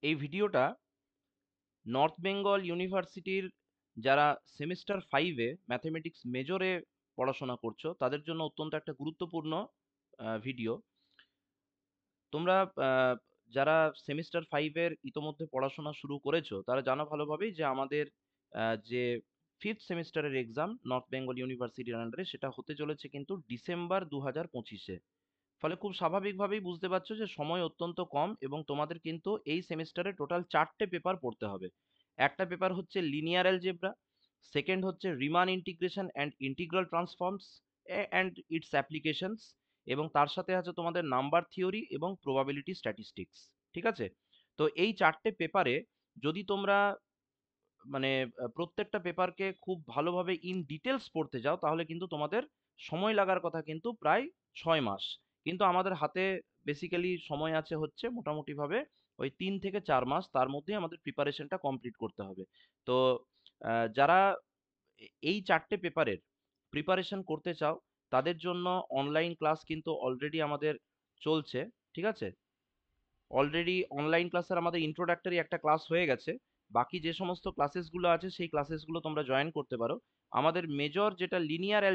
এই ভিডিওটা নর্থ বেঙ্গল ইউনিভার্সিটির যারা সেমিস্টার 5-এ ম্যাথমেটিক্স মেজরে পড়াশোনা করছো তাদের জন্য অত্যন্ত একটা গুরুত্বপূর্ণ ভিডিও। তোমরা আহ, যারা সেমিস্টার 5-এর ইতোমধ্যে পড়াশোনা শুরু করেছো তারা জানো ভালোভাবেই যে আমাদের যে ফিফথ সেমিস্টারের এক্সাম নর্থ বেঙ্গল ইউনিভার্সিটির আন্ডারে সেটা হতে চলেছে কিন্তু ডিসেম্বর 2025-এ। ফলে খুব স্বাভাবিকভাবেই বুঝতে পারছো যে সময় অত্যন্ত কম এবং তোমাদের কিন্তু এই সেমিস্টারে টোটাল 4টে পেপার পড়তে হবে। একটা পেপার হচ্ছে লিনিয়ার অ্যালজেব্রা, সেকেন্ড হচ্ছে Riman integration and integral transforms and it's applications, এবং তার সাথে আছে তোমাদের নাম্বার থিওরি এবং প্রবাবিলিটি স্ট্যাটিস্টিক্স। ঠিক আছে? তো এই 4টে পেপারে যদি তোমরা মানে প্রত্যেকটা পেপারকে খুব ভালোভাবে ইন ডিটেলস পড়তে যাও তাহলে কিন্তু তোমাদের সময় লাগার কথা কিন্তু প্রায় 6 মাস। কিন্তু আমাদের হাতে বেসিক্যালি সময় আছে হচ্ছে মোটামুটি ভাবে ওই 3 থেকে 4 মাস, তার মধ্যে আমাদের প্রিপারেশনটা কমপ্লিট করতে হবে। তো যারা এই 4টে পেপারের প্রিপারেশন করতে চাও তাদের জন্য অনলাইন ক্লাস কিন্তু অলরেডি আমাদের চলছে। ঠিক আছে? অলরেডি অনলাইন ক্লাসের আমাদের ইন্ট্রোডাক্টরি একটা ক্লাস হয়ে গেছে। বাকি যে সমস্ত ক্লাসেসগুলো আছে সেই ক্লাসেসগুলো তোমরা জয়েন করতে পারো। আমাদের মেজর যেটা লিনিয়ার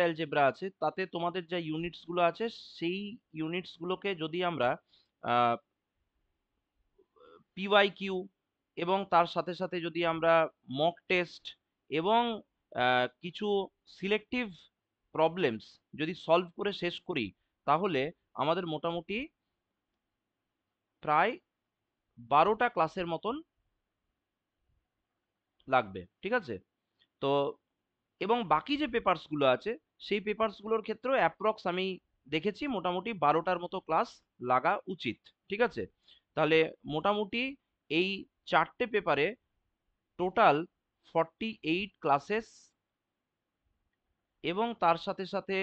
অ্যালজেব্রা আছে তাতে তোমাদের যা ইউনিটসগুলো আছে সেই ইউনিটসগুলোকে যদি আমরা পিওয়াইকিউ এবং তার সাথে সাথে যদি আমরা মক টেস্ট এবং কিছু সিলেক্টিভ প্রবলেমস যদি সলভ করে শেষ করি তাহলে আমাদের মোটামুটি প্রায় 12টা ক্লাসের মতন লাগবে। ঠিক আছে? তো এবং বাকি যে পেপারস গুলো আছে সেই পেপারস গুলোর ক্ষেত্রেও অ্যাপ্রক্স আমি দেখেছি মোটামুটি 12টার মতো ক্লাস লাগা উচিত। ঠিক আছে? তাহলে মোটামুটি এই 4টে পেপারে টোটাল 48 ক্লাসেস এবং তার সাথে সাথে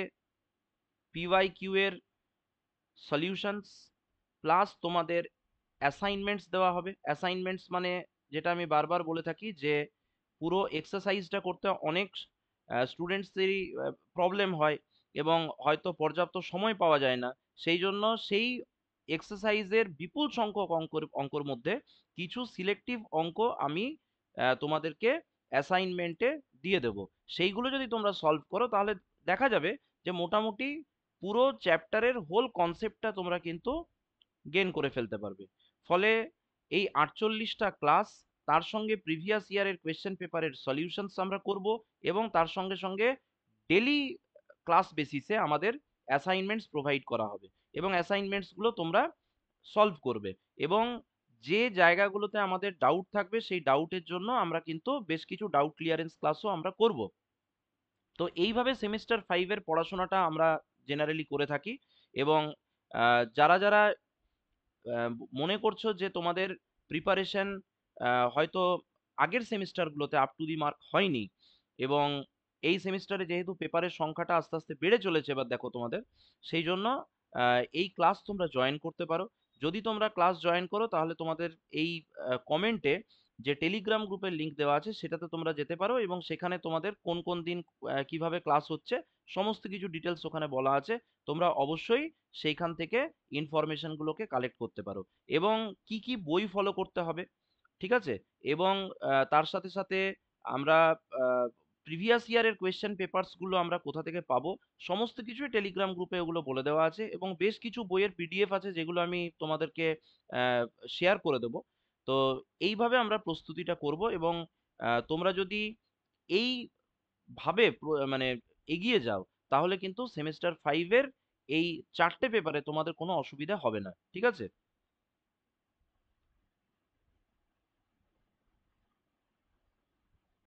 পিওয়াইকিউ এর সলিউশনস প্লাস তোমাদের অ্যাসাইনমেন্টস দেওয়া হবে। অ্যাসাইনমেন্টস মানে যেটা আমি বারবার বলে থাকি যে পুরো এক্সারসাইজটা করতে অনেক স্টুডেন্টসদেরই প্রবলেম হয় এবং হয়তো পর্যাপ্ত সময় পাওয়া যায় না। সেই জন্য সেই এক্সারসাইজের বিপুল সংখ্যক অঙ্কর মধ্যে কিছু সিলেক্টিভ অঙ্ক আমি তোমাদেরকে অ্যাসাইনমেন্টে দিয়ে দেব। সেইগুলো যদি তোমরা সলভ করো তাহলে দেখা যাবে যে মোটামুটি পুরো চ্যাপ্টারের হোল কনসেপ্টটা তোমরা কিন্তু গেইন করে ফেলতে পারবে। ফলে এই 48টা ক্লাস, তার সঙ্গে প্রিভিয়াস ইয়ারের কোয়েশ্চেন পেপারের সলিউশনস আমরা করব এবং তার সঙ্গে সঙ্গে ডেলি ক্লাস বেসিসে আমাদের অ্যাসাইনমেন্টস প্রোভাইড করা হবে এবং অ্যাসাইনমেন্টস গুলো তোমরা সলভ করবে এবং যে জায়গাগুলোতে আমাদের ডাউট থাকবে সেই ডাউটের জন্য আমরা কিন্তু বেশ কিছু ডাউট ক্লিয়ারেন্স ক্লাসও আমরা করব। তো এইভাবে সেমিস্টার 5-এর পড়াশোনাটা আমরা জেনারেলি করে থাকি এবং যারা যারা মনে করছো যে তোমাদের প্রিপারেশন হয়তো আগের সেমিস্টারগুলোতে আপ টু দি মার্ক হয়নি এবং এই সেমিস্টারে যেহেতু পেপারের সংখ্যাটা আস্তে আস্তে বেড়ে চলেছে এবার দেখো তোমাদের, সেই জন্য এই ক্লাস তোমরা জয়েন করতে পারো। যদি তোমরা ক্লাস জয়েন করো তাহলে তোমাদের এই কমেন্টে যে টেলিগ্রাম গ্রুপের লিংক দেওয়া আছে সেটাতে তোমরা যেতে পারো এবং সেখানে তোমাদের কোন কোন দিন কিভাবে ক্লাস হচ্ছে সমস্ত কিছু ডিটেলস ওখানে বলা আছে। তোমরা অবশ্যই সেইখান থেকে ইনফরমেশন গুলোকে কালেক্ট করতে পারো এবং কি কি বই ফলো করতে হবে। ঠিক আছে? এবং তার সাথে সাথে আমরা প্রিভিয়াস ইয়ারের কোয়েশ্চেন পেপারস গুলো আমরা কোথা থেকে পাবো সমস্ত কিছুই টেলিগ্রাম গ্রুপে ওগুলো বলে দেওয়া আছে এবং বেশ কিছু বইয়ের পিডিএফ আছে যেগুলো আমি তোমাদেরকে শেয়ার করে দেবো। তো এইভাবে আমরা প্রস্তুতিটা করব এবং তোমরা যদি এই ভাবে মানে এগিয়ে যাও তাহলে কিন্তু সেমিস্টার 5-এর এই 4টে পেপারে তোমাদের কোনো অসুবিধা হবে না। ঠিক আছে?